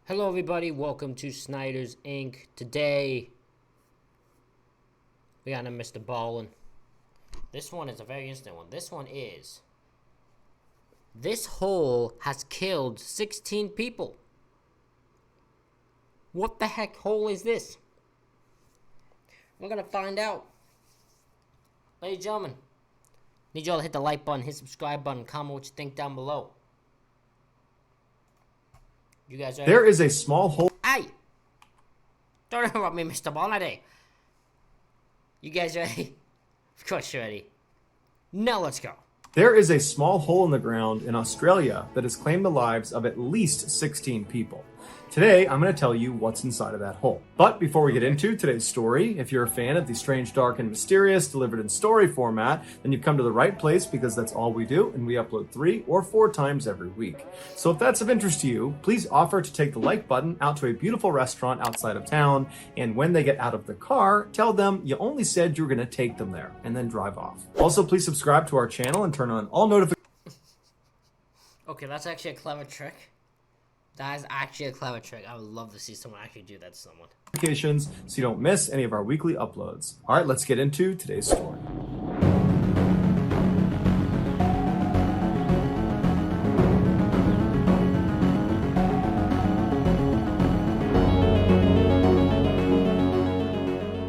Hello everybody, welcome to Snyder's Inc. Today, we got a Mr. Ballen. This one is a very interesting one. This hole has killed 16 people. What the heck hole is this? We're gonna find out. Ladies and gentlemen, need y'all to hit the like button, hit subscribe button, comment what you think down below. You guys ready? There is a small hole. Hey! Don't interrupt me, Mr. Ballen. You guys ready? Of course you're ready. Now let's go. There is a small hole in the ground in Australia that has claimed the lives of at least 16 people. Today, I'm going to tell you what's inside of that hole. But before we get into today's story, if you're a fan of the strange, dark, and mysterious delivered in story format, then you've come to the right place because that's all we do, and we upload 3 or 4 times every week. So if that's of interest to you, please offer to take the like button out to a beautiful restaurant outside of town, and when they get out of the car, tell them you only said you were going to take them there, and then drive off. Also, please subscribe to our channel and turn on all notifications. Okay, that's actually a clever trick. That is actually a clever trick. I would love to see someone actually do that to someone. So you don't miss any of our weekly uploads. All right, let's get into today's story.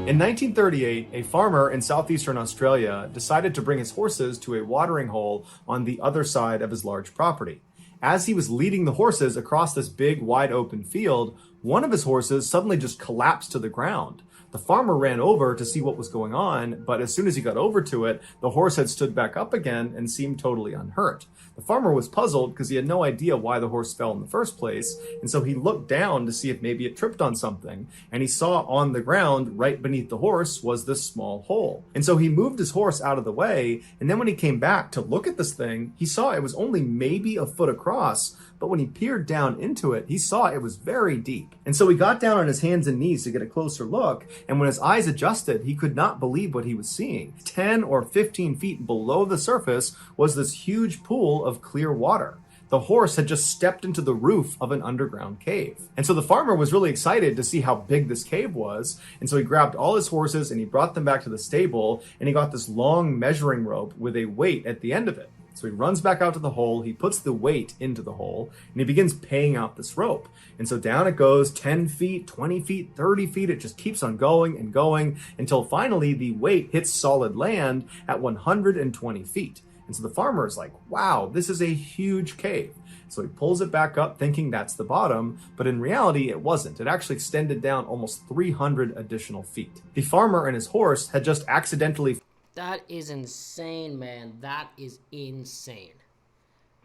In 1938, a farmer in southeastern Australia decided to bring his horses to a watering hole on the other side of his large property. As he was leading the horses across this big, wide open field, one of his horses suddenly just collapsed to the ground. The farmer ran over to see what was going on, but as soon as he got over to it, the horse had stood back up again and seemed totally unhurt. The farmer was puzzled because he had no idea why the horse fell in the first place, and so he looked down to see if maybe it tripped on something, and he saw on the ground right beneath the horse was this small hole. And so he moved his horse out of the way, and then when he came back to look at this thing, he saw it was only maybe a foot across, but when he peered down into it, he saw it was very deep. And so he got down on his hands and knees to get a closer look, and when his eyes adjusted, he could not believe what he was seeing. 10 or 15 feet below the surface was this huge pool of clear water. The horse had just stepped into the roof of an underground cave. And so the farmer was really excited to see how big this cave was. And so he grabbed all his horses and he brought them back to the stable, and he got this long measuring rope with a weight at the end of it. So he runs back out to the hole, he puts the weight into the hole, and he begins paying out this rope. And so down it goes, 10 feet, 20 feet, 30 feet, it just keeps on going and going until finally the weight hits solid land at 120 feet. And so the farmer is like, wow, this is a huge cave. So he pulls it back up thinking that's the bottom, but in reality it wasn't. It actually extended down almost 300 additional feet. The farmer and his horse had just accidentally... That is insane, man. That is insane.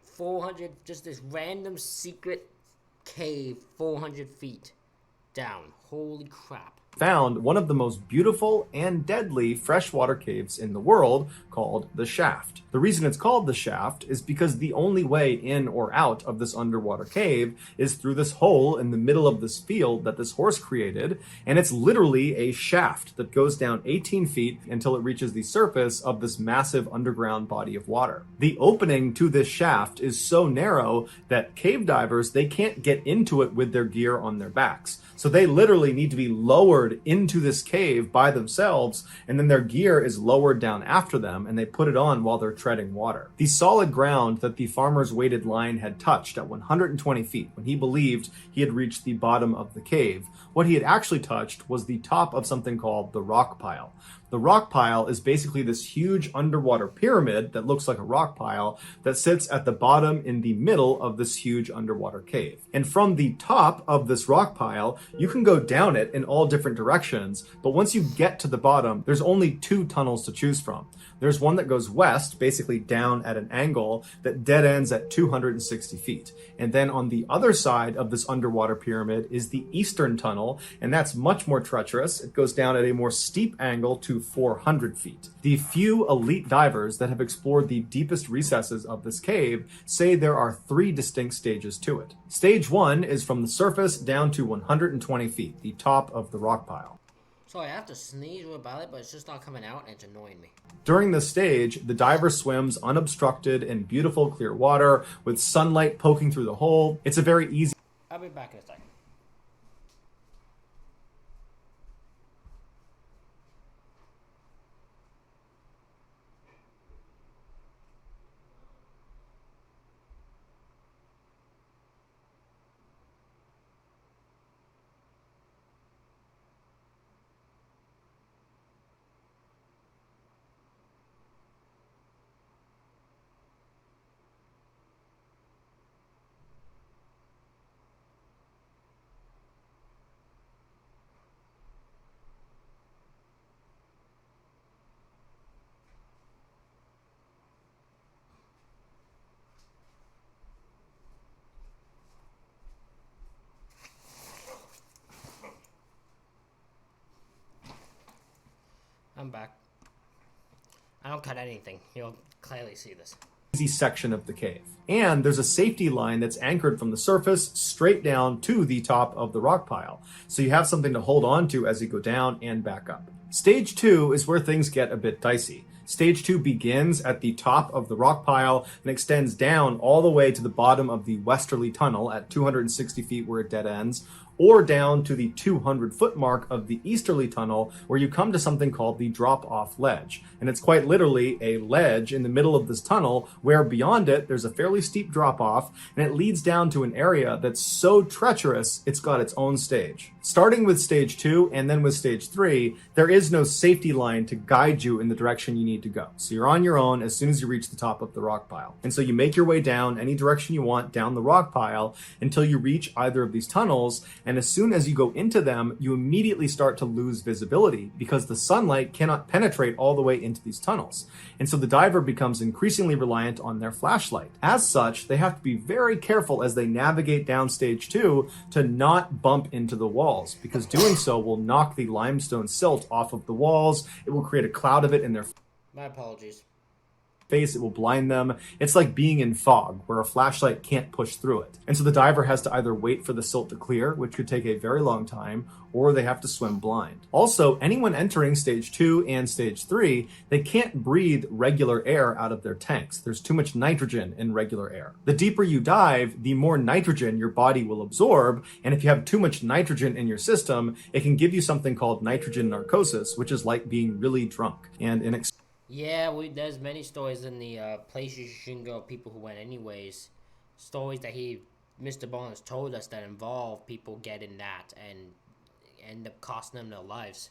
400, just this random secret cave 400 feet down. Holy crap. Found one of the most beautiful and deadly freshwater caves in the world called the Shaft. The reason it's called the Shaft is because the only way in or out of this underwater cave is through this hole in the middle of this field that this horse created, and it's literally a shaft that goes down 18 feet until it reaches the surface of this massive underground body of water. The opening to this shaft is so narrow that cave divers, they can't get into it with their gear on their backs. So they literally need to be lowered into this cave by themselves, and then their gear is lowered down after them, and they put it on while they're treading water. The solid ground that the farmer's weighted line had touched at 120 feet when he believed he had reached the bottom of the cave, what he had actually touched was the top of something called the rock pile. The rock pile is basically this huge underwater pyramid that looks like a rock pile that sits at the bottom in the middle of this huge underwater cave. And from the top of this rock pile, you can go down it in all different directions, but once you get to the bottom, there's only 2 tunnels to choose from. There's one that goes west, basically down at an angle that dead ends at 260 feet. And then on the other side of this underwater pyramid is the eastern tunnel, and that's much more treacherous. It goes down at a more steep angle to 400 feet. The few elite divers that have explored the deepest recesses of this cave say there are 3 distinct stages to it. Stage 1 is from the surface down to 120 feet, the top of the rock pile. Sorry, I have to sneeze real badly, but it's just not coming out and it's annoying me. During this stage, the diver swims unobstructed in beautiful clear water with sunlight poking through the hole. It's a very easy... I'll be back in a second. I'm back. I don't cut anything. You'll clearly see this. Easy section of the cave. And there's a safety line that's anchored from the surface straight down to the top of the rock pile. So you have something to hold on to as you go down and back up. Stage 2 is where things get a bit dicey. Stage 2 begins at the top of the rock pile and extends down all the way to the bottom of the westerly tunnel at 260 feet where it dead ends, or down to the 200-foot mark of the easterly tunnel where you come to something called the drop-off ledge. And it's quite literally a ledge in the middle of this tunnel where beyond it there's a fairly steep drop-off, and it leads down to an area that's so treacherous it's got its own stage. Starting with stage 2 and then with stage 3, there is no safety line to guide you in the direction you need to go. So you're on your own as soon as you reach the top of the rock pile. And so you make your way down any direction you want down the rock pile until you reach either of these tunnels. And as soon as you go into them, you immediately start to lose visibility because the sunlight cannot penetrate all the way into these tunnels. And so the diver becomes increasingly reliant on their flashlight. As such, they have to be very careful as they navigate down stage 2 to not bump into the walls, because doing so will knock the limestone silt off of the walls. It will create a cloud of it in their My apologies. face. It will blind them. It's like being in fog where a flashlight can't push through it. And so the diver has to either wait for the silt to clear, which could take a very long time, or they have to swim blind. Also, anyone entering stage 2 and stage 3, they can't breathe regular air out of their tanks. There's too much nitrogen in regular air. The deeper you dive, the more nitrogen your body will absorb, and if you have too much nitrogen in your system, it can give you something called nitrogen narcosis, which is like being really drunk. And Yeah, there's many stories in the places you shouldn't go, people who went anyways. Stories that Mr. Ballen has told us that involve people getting that and end up costing them their lives.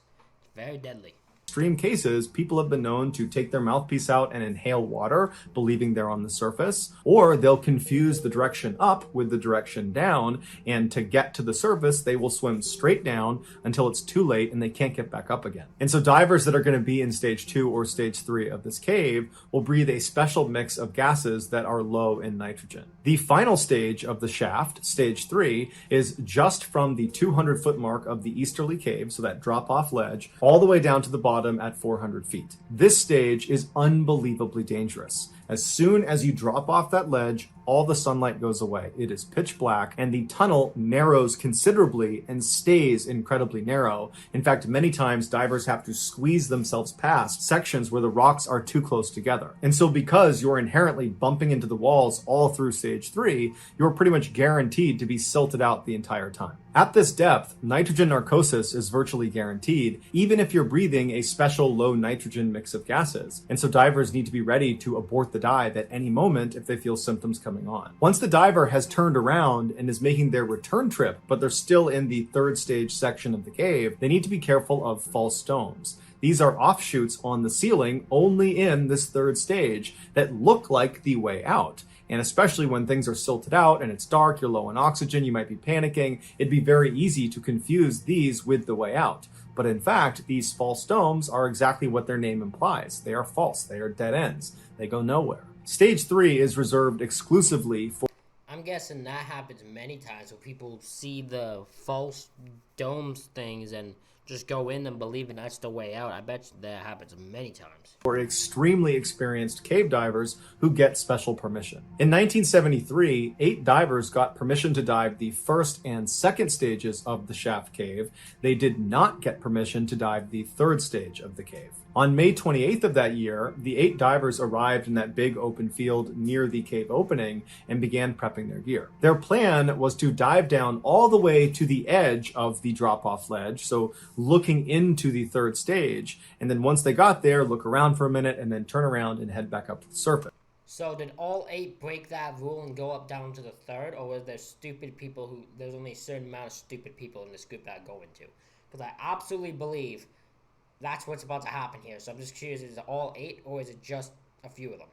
Very deadly. extreme cases, people have been known to take their mouthpiece out and inhale water, believing they're on the surface, or they'll confuse the direction up with the direction down, and to get to the surface, they will swim straight down until it's too late and they can't get back up again. And so divers that are going to be in stage 2 or stage 3 of this cave will breathe a special mix of gases that are low in nitrogen. The final stage of the shaft, stage 3, is just from the 200-foot mark of the easterly cave, so that drop-off ledge, all the way down to the bottom at 400 feet. This stage is unbelievably dangerous. As soon as you drop off that ledge, all the sunlight goes away. It is pitch black, and the tunnel narrows considerably and stays incredibly narrow. In fact, many times divers have to squeeze themselves past sections where the rocks are too close together. And so because you're inherently bumping into the walls all through stage 3, you're pretty much guaranteed to be silted out the entire time. At this depth, nitrogen narcosis is virtually guaranteed, even if you're breathing a special low nitrogen mix of gases. And so divers need to be ready to abort the dive at any moment if they feel symptoms coming on. Once the diver has turned around and is making their return trip, but they're still in the third stage section of the cave, they need to be careful of false domes. These are offshoots on the ceiling only in this third stage that look like the way out. And especially when things are silted out and it's dark, you're low on oxygen, you might be panicking, it'd be very easy to confuse these with the way out. But in fact, these false domes are exactly what their name implies. They are false. They are dead ends. They go nowhere. Stage 3 is reserved exclusively for... I'm guessing that happens many times where people see the false domes things and just go in and believing that's the way out. I bet you that happens many times. For extremely experienced cave divers who get special permission. In 1973, 8 divers got permission to dive the first and second stages of the shaft cave. They did not get permission to dive the third stage of the cave. On May 28th of that year, the 8 divers arrived in that big open field near the cave opening and began prepping their gear. Their plan was to dive down all the way to the edge of the drop-off ledge, so looking into the third stage, and then once they got there, look around for a minute and then turn around and head back up to the surface. So did all 8 break that rule and go up down to the third, or was there stupid people who, there's only a certain amount of stupid people in this group that go into? Because I absolutely believe that's what's about to happen here. So I'm just curious, is it all 8 or is it just a few of them?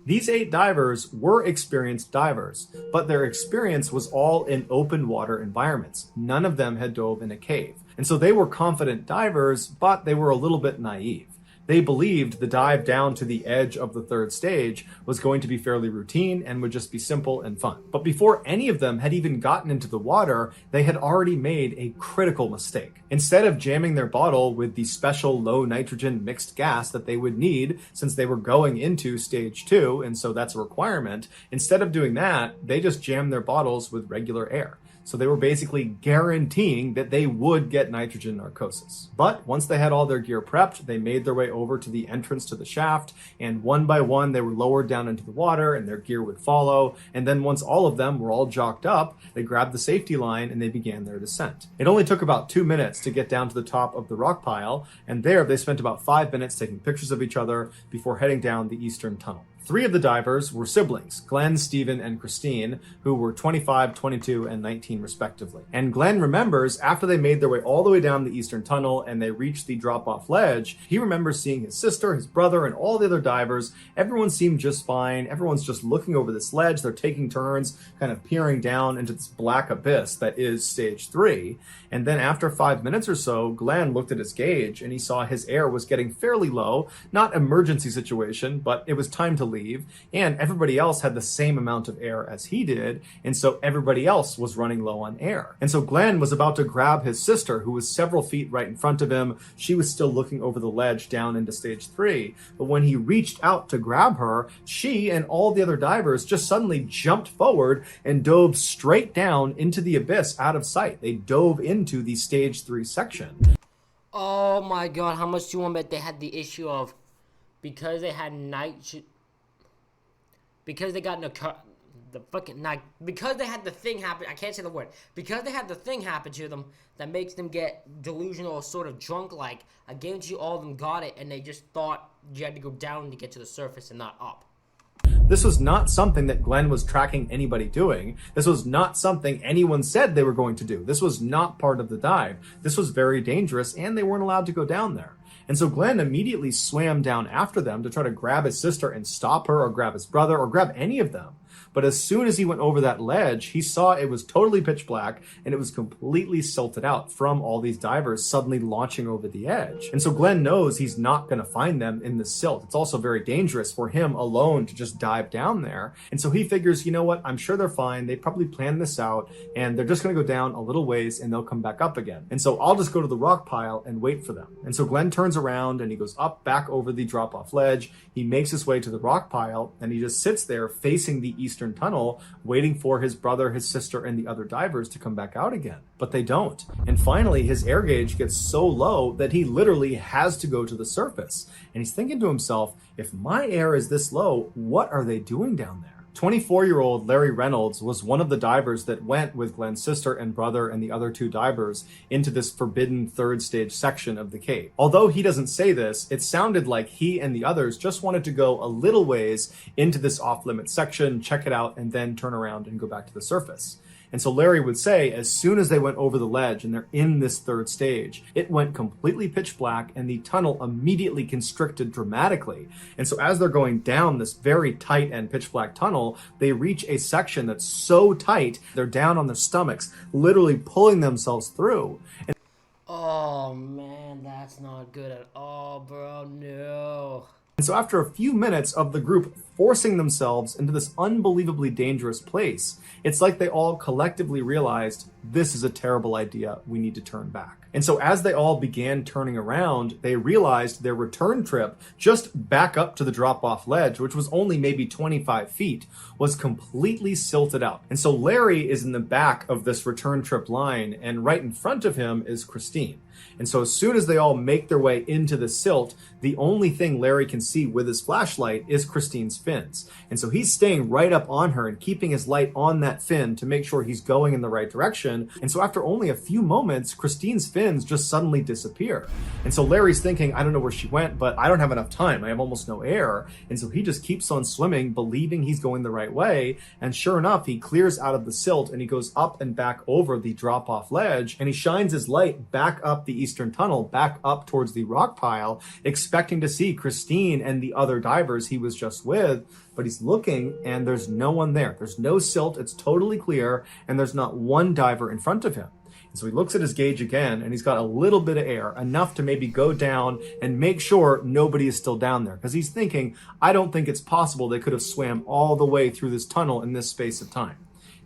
These 8 divers were experienced divers, but their experience was all in open water environments. None of them had dove in a cave. And so they were confident divers, but they were a little bit naive. They believed the dive down to the edge of the third stage was going to be fairly routine and would just be simple and fun. But before any of them had even gotten into the water, they had already made a critical mistake. Instead of jamming their bottle with the special low nitrogen mixed gas that they would need since they were going into stage 2, and so that's a requirement, instead of doing that, they just jammed their bottles with regular air. So they were basically guaranteeing that they would get nitrogen narcosis. But once they had all their gear prepped, they made their way over to the entrance to the shaft, and one by one they were lowered down into the water and their gear would follow. And then once all of them were all jocked up, they grabbed the safety line and they began their descent. It only took about 2 minutes to get down to the top of the rock pile, and there they spent about 5 minutes taking pictures of each other before heading down the eastern tunnel. 3 of the divers were siblings, Glenn, Stephen, and Christine, who were 25, 22, and 19 respectively. And Glenn remembers after they made their way all the way down the eastern tunnel and they reached the drop-off ledge, he remembers seeing his sister, his brother, and all the other divers. Everyone seemed just fine. Everyone's just looking over this ledge. They're taking turns, kind of peering down into this black abyss that is stage 3. And then after 5 minutes or so, Glenn looked at his gauge and he saw his air was getting fairly low. Not emergency situation, but it was time to leave, and everybody else had the same amount of air as he did, and so everybody else was running low on air. And so Glenn was about to grab his sister, who was several feet right in front of him. She was still looking over the ledge down into stage 3, but when he reached out to grab her, she and all the other divers just suddenly jumped forward and dove straight down into the abyss out of sight. They dove into the stage 3 section. Oh my god, how much do you want to bet they had the issue of, because they had because they got because they had the thing happen, I can't say the word, because they had the thing happen to them that makes them get delusional or sort of drunk like, I guarantee you all of them got it and they just thought you had to go down to get to the surface and not up. This was not something that Glenn was tracking anybody doing. This was not something anyone said they were going to do. This was not part of the dive. This was very dangerous and they weren't allowed to go down there. And so Glenn immediately swam down after them to try to grab his sister and stop her, or grab his brother, or grab any of them. But as soon as he went over that ledge, he saw it was totally pitch black and it was completely silted out from all these divers suddenly launching over the edge. And so Glenn knows he's not going to find them in the silt. It's also very dangerous for him alone to just dive down there. And so he figures, you know what, I'm sure they're fine. They probably planned this out and they're just going to go down a little ways and they'll come back up again. And so I'll just go to the rock pile and wait for them. And so Glenn turns around and he goes up back over the drop-off ledge. He makes his way to the rock pile and he just sits there facing the eastern tunnel, waiting for his brother, his sister, and the other divers to come back out again. But they don't. And finally, his air gauge gets so low that he literally has to go to the surface. And he's thinking to himself, if my air is this low, what are they doing down there? 24-year-old Larry Reynolds was one of the divers that went with Glenn's sister and brother and the other 2 divers into this forbidden third stage section of the cave. Although he doesn't say this, it sounded like he and the others just wanted to go a little ways into this off-limit section, check it out, and then turn around and go back to the surface. And so Larry would say, as soon as they went over the ledge and they're in this third stage, it went completely pitch black and the tunnel immediately constricted dramatically. And so as they're going down this very tight and pitch black tunnel, they reach a section that's so tight, they're down on their stomachs, literally pulling themselves through. And oh man, that's not good at all, bro, no. And so after a few minutes of the group forcing themselves into this unbelievably dangerous place, it's like they all collectively realized, this is a terrible idea, we need to turn back. And so as they all began turning around, they realized their return trip just back up to the drop-off ledge, which was only maybe 25 feet, was completely silted out. And so Larry is in the back of this return trip line, and right in front of him is Christine. And so as soon as they all make their way into the silt, the only thing Larry can see with his flashlight is Christine's fins. And so he's staying right up on her and keeping his light on that fin to make sure he's going in the right direction. And so after only a few moments, Christine's fins just suddenly disappear. And so Larry's thinking, I don't know where she went, but I don't have enough time. I have almost no air. And so he just keeps on swimming, believing he's going the right way. And sure enough, he clears out of the silt and he goes up and back over the drop-off ledge, and he shines his light back up the eastern tunnel, back up towards the rock pile, expecting to see Christine and the other divers he was just with. But he's looking and there's no one there. There's no silt, it's totally clear, and there's not one diver in front of him. And so he looks at his gauge again, and he's got a little bit of air, enough to maybe go down and make sure nobody is still down there. Because he's thinking, I don't think it's possible they could have swam all the way through this tunnel in this space of time.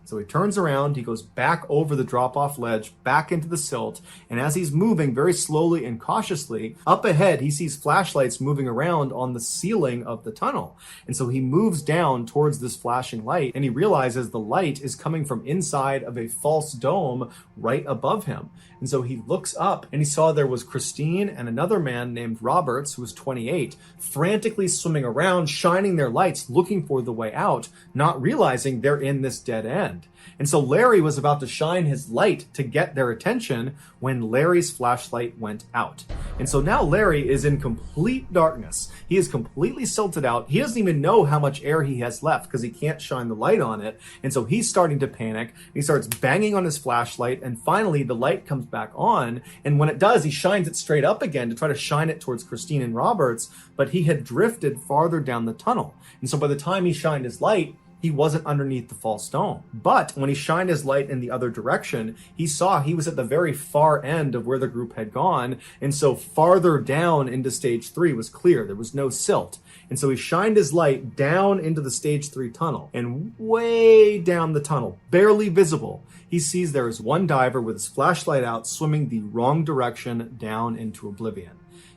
So he turns around, he goes back over the drop-off ledge, back into the silt, and as he's moving very slowly and cautiously, up ahead he sees flashlights moving around on the ceiling of the tunnel. And so he moves down towards this flashing light, and he realizes the light is coming from inside of a false dome right above him. And so he looks up, and he saw there was Christine and another man named Roberts, who was 28, frantically swimming around, shining their lights, looking for the way out, not realizing they're in this dead end. And so Larry was about to shine his light to get their attention when Larry's flashlight went out. And so now Larry is in complete darkness. He is completely silted out. He doesn't even know how much air he has left because he can't shine the light on it. And so he's starting to panic. He starts banging on his flashlight, and finally the light comes back on. And when it does, he shines it straight up again to try to shine it towards Christine and Roberts, but he had drifted farther down the tunnel. And so by the time he shined his light, he wasn't underneath the false dome. But when he shined his light in the other direction, he saw he was at the very far end of where the group had gone. And so farther down into stage 3 was clear. There was no silt. And so he shined his light down into the stage 3 tunnel, and way down the tunnel, barely visible, he sees there is one diver with his flashlight out swimming the wrong direction down into oblivion.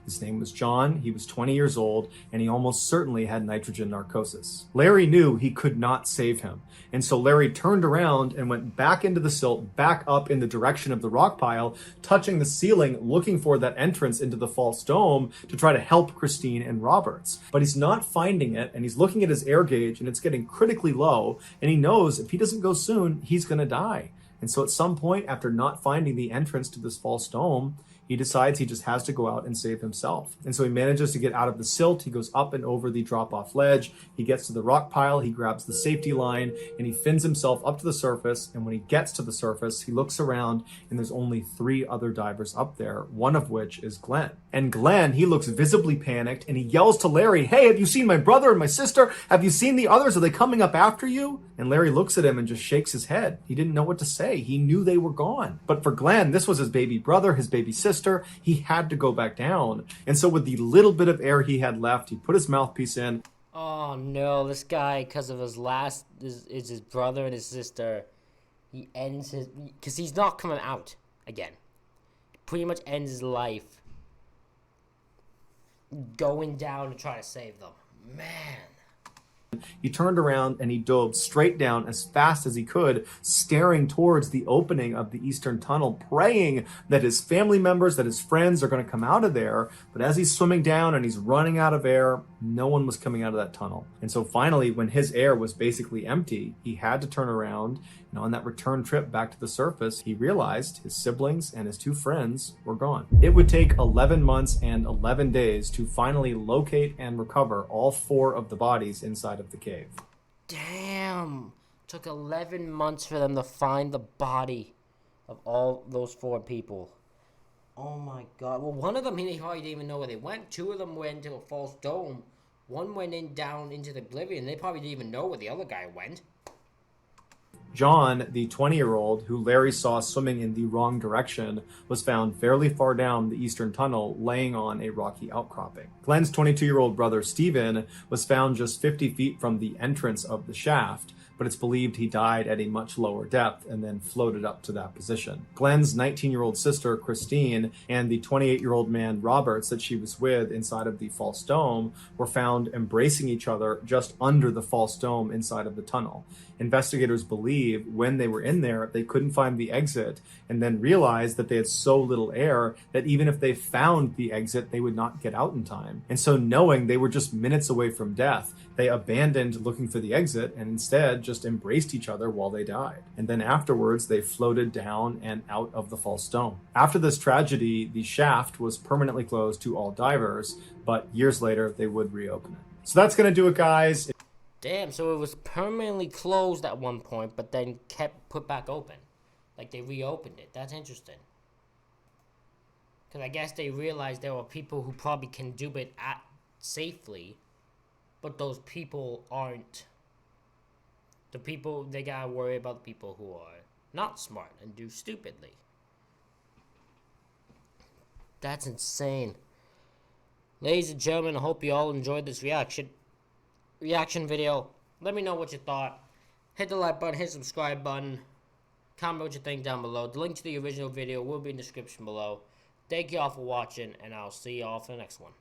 His name was John, he was 20 years old, and he almost certainly had nitrogen narcosis. Larry knew he could not save him, and so Larry turned around and went back into the silt, back up in the direction of the rock pile, touching the ceiling, looking for that entrance into the false dome to try to help Christine and Roberts. But he's not finding it, and he's looking at his air gauge, and it's getting critically low, and he knows if he doesn't go soon, he's going to die. And so at some point, after not finding the entrance to this false dome, he decides he just has to go out and save himself. And so he manages to get out of the silt. He goes up and over the drop-off ledge. He gets to the rock pile. He grabs the safety line, and he fins himself up to the surface. And when he gets to the surface, he looks around, and there's only 3 other divers up there, one of which is Glenn. And Glenn, he looks visibly panicked, and he yells to Larry, "Hey, have you seen my brother and my sister? Have you seen the others? Are they coming up after you?" And Larry looks at him and just shakes his head. He didn't know what to say. He knew they were gone. But for Glenn, this was his baby brother, his baby sister. He had to go back down. And so with the little bit of air he had left, he put his mouthpiece in. Oh no, this guy, because of his last, is his brother and his sister, he ends his, because he's not coming out again. He pretty much ends his life going down to try to save them. Man. He turned around and he dove straight down as fast as he could, staring towards the opening of the eastern tunnel, praying that his family members, that his friends are going to come out of there. But as he's swimming down and he's running out of air, no one was coming out of that tunnel. And so finally, when his air was basically empty, he had to turn around. And on that return trip back to the surface, he realized his siblings and his 2 friends were gone. It would take 11 months and 11 days to finally locate and recover all 4 of the bodies inside of the cave. Damn. Took 11 months for them to find the body of all those 4 people. Oh my god. Well, one of them, he probably didn't even know where they went. 2 of them went into a false dome. One went in down into the oblivion. They probably didn't even know where the other guy went. John, the 20-year-old who Larry saw swimming in the wrong direction, was found fairly far down the eastern tunnel, laying on a rocky outcropping. Glenn's 22-year-old brother, Stephen, was found just 50 feet from the entrance of the shaft, but it's believed he died at a much lower depth and then floated up to that position. Glenn's 19-year-old sister, Christine, and the 28-year-old man, Roberts, that she was with inside of the false dome, were found embracing each other just under the false dome inside of the tunnel. Investigators believe when they were in there, they couldn't find the exit, and then realized that they had so little air that even if they found the exit, they would not get out in time. And so knowing they were just minutes away from death, they abandoned looking for the exit and instead just embraced each other while they died. And then afterwards, they floated down and out of the false dome. After this tragedy, the shaft was permanently closed to all divers, but years later, they would reopen it. So that's going to do it, guys. Damn, so it was permanently closed at one point, but then kept put back open. Like they reopened it. That's interesting. Because I guess they realized there were people who probably can do it safely, but those people aren't. The people, they gotta worry about the people who are not smart and do stupidly. That's insane. Ladies and gentlemen, I hope you all enjoyed this reaction video. Let me know what you thought. Hit the like button, hit the subscribe button. Comment what you think down below. The link to the original video will be in the description below. Thank you all for watching, and I'll see you all for the next one.